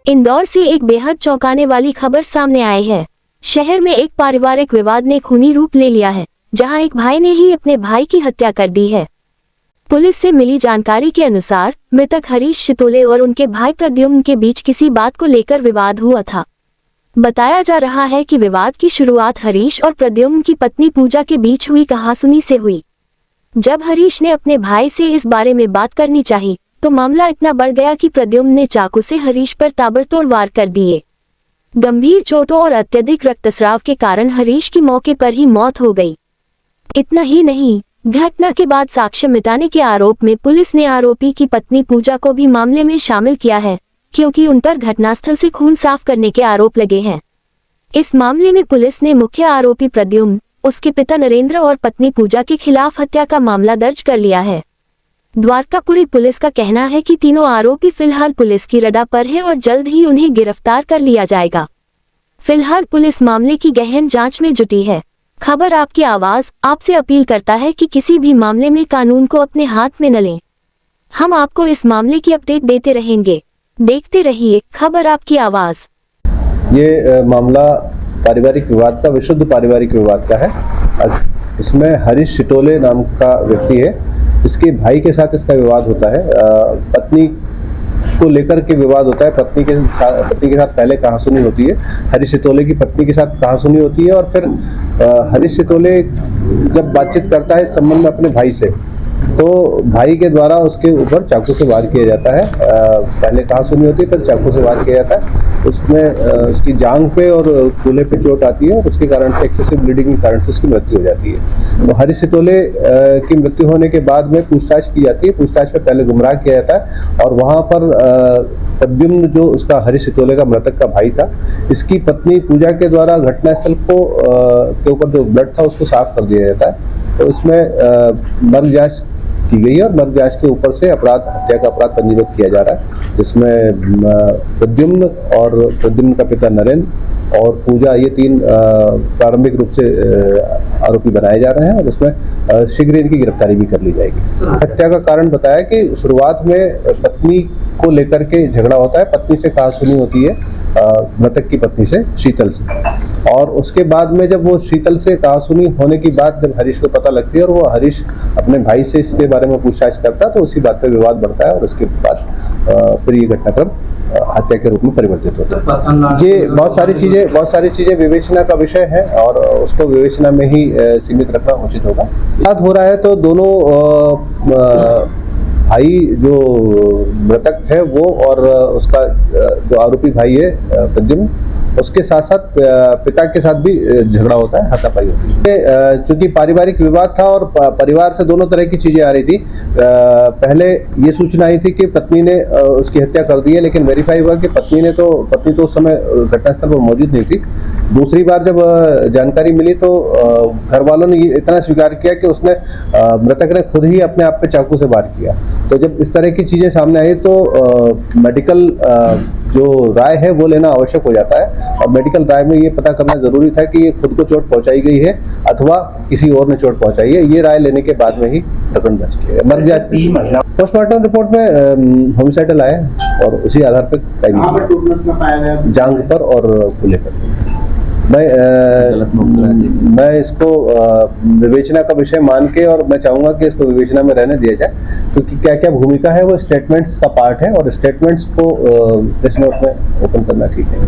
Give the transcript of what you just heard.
इंदौर से एक बेहद चौंकाने वाली खबर सामने आई है। शहर में एक पारिवारिक विवाद ने खूनी रूप ले लिया है, जहां एक भाई ने ही अपने भाई की हत्या कर दी है। पुलिस से मिली जानकारी के अनुसार मृतक हरीश शितोले और उनके भाई प्रद्युम्न के बीच किसी बात को लेकर विवाद हुआ था। बताया जा रहा है कि विवाद की शुरुआत हरीश और प्रद्युम्न की पत्नी पूजा के बीच हुई कहासुनी से हुई। जब हरीश ने अपने भाई से इस बारे में बात करनी चाहिए तो मामला इतना बढ़ गया कि प्रद्युम्न ने चाकू से हरीश पर ताबड़तोड़ वार कर दिए। गंभीर चोटों और अत्यधिक रक्तस्राव के कारण हरीश की मौके पर ही मौत हो गई। इतना ही नहीं, घटना के बाद साक्ष्य मिटाने के आरोप में पुलिस ने आरोपी की पत्नी पूजा को भी मामले में शामिल किया है, क्योंकि उन पर घटनास्थल से खून साफ करने के आरोप लगे हैं। इस मामले में पुलिस ने मुख्य आरोपी प्रद्युम्न, उसके पिता नरेंद्र और पत्नी पूजा के खिलाफ हत्या का मामला दर्ज कर लिया है। द्वारकापुरी पुलिस का कहना है कि तीनों आरोपी फिलहाल पुलिस की रडा पर है और जल्द ही उन्हें गिरफ्तार कर लिया जाएगा। फिलहाल पुलिस मामले की गहन जांच में जुटी है। खबर आपकी आवाज आपसे अपील करता है कि किसी भी मामले में कानून को अपने हाथ में न लें। हम आपको इस मामले की अपडेट देते रहेंगे। देखते रहिए खबर आपकी आवाज। ये मामला पारिवारिक विवाद का, विशुद्ध पारिवारिक विवाद का है। इसमें हरीश शितोले नाम का व्यक्ति है। इसके भाई के साथ इसका विवाद होता है। पत्नी को लेकर के विवाद होता है। पत्नी के साथ पहले कहासुनी होती है। हरीश शितोले की पत्नी के साथ कहासुनी होती है और फिर हरीश शितोले जब बातचीत करता है इस संबंध में अपने भाई से, तो भाई के द्वारा उसके ऊपर चाकू से वार किया जाता है। पहले कहासुनी होती है, फिर चाकू से वार किया जाता है। उसमें उसकी जांघ पे और कूल्हे पे चोट आती है और उसके कारण से एक्सेसिव ब्लीडिंग के कारण से उसकी मृत्यु हो जाती है। तो हरीश शितोले की मृत्यु होने के बाद में पूछताछ की जाती है। पूछताछ में पहले गुमराह किया जाता है और वहाँ पर प्रद्युम्न, जो उसका हरीश शितोले का मृतक का भाई था, इसकी पत्नी पूजा के द्वारा घटनास्थल को के ऊपर जो ब्लड था उसको साफ कर दिया जाता है। तो इसमें मर्ग जांच की गई है और मर्ग जांच के ऊपर से हत्या का अपराध पंजीबद्ध किया जा रहा है, जिसमें प्रद्युम्न और प्रद्युम्न का पिता नरेंद्र और पूजा, ये तीन प्रारंभिक रूप से आरोपी बनाए जा रहे हैं और इसमें शीघ्र इनकी गिरफ्तारी भी कर ली जाएगी। हत्या का कारण बताया कि शुरुआत में पत्नी को लेकर के झगड़ा होता है। पत्नी से कहासुनी होती है, मृतक की पत्नी से, शीतल से, और उसके बाद में जब वो शीतल से कहासुनी होने की बात जब हरीश को पता लगती है और वो हरीश अपने भाई से इसके बारे में पूछताछ करता है, तो उसी बात पे विवाद बढ़ता है और उसके बाद फिर ये घटनाक्रम हत्या के रूप में परिवर्तित होता है। ये बहुत सारी चीजें विवेचना का विषय है और उसको विवेचना में ही सीमित रखना उचित होगा। बात हो रहा है तो दोनों भाई, जो मृतक है वो और उसका जो आरोपी भाई है प्रद्युम्न, उसके साथ साथ पिता के साथ भी झगड़ा होता है, हाथापाई होती है। चूंकि पारिवारिक विवाद था और परिवार से दोनों तरह की चीजें आ रही थी। पहले ये सूचना आई थी कि पत्नी ने उसकी हत्या कर दी है, लेकिन वेरीफाई हुआ कि पत्नी तो उस समय घटनास्थल पर मौजूद नहीं थी। दूसरी बार जब जानकारी मिली तो घर वालों ने ये इतना स्वीकार किया कि उसने मृतक ने खुद ही अपने आप पे चाकू से वार किया। तो जब इस तरह की चीजें सामने आई तो मेडिकल जो राय है वो लेना आवश्यक हो जाता है और मेडिकल राय में ये पता करना जरूरी था कि ये खुद को चोट पहुंचाई गई है अथवा किसी और ने चोट पहुंचाई है। ये राय लेने के बाद में ही प्रकरण दर्ज किया गया। पोस्टमार्टम रिपोर्ट में होमिसाइडल आया और उसी आधार पर जांघ पर और कूल्हे पर। मैं इसको विवेचना का विषय मान के, और मैं चाहूंगा कि इसको विवेचना में रहने दिया जाए, क्योंकि क्या क्या भूमिका है वो स्टेटमेंट्स का पार्ट है और स्टेटमेंट्स को प्रेस नोट में ओपन करना ठीक है।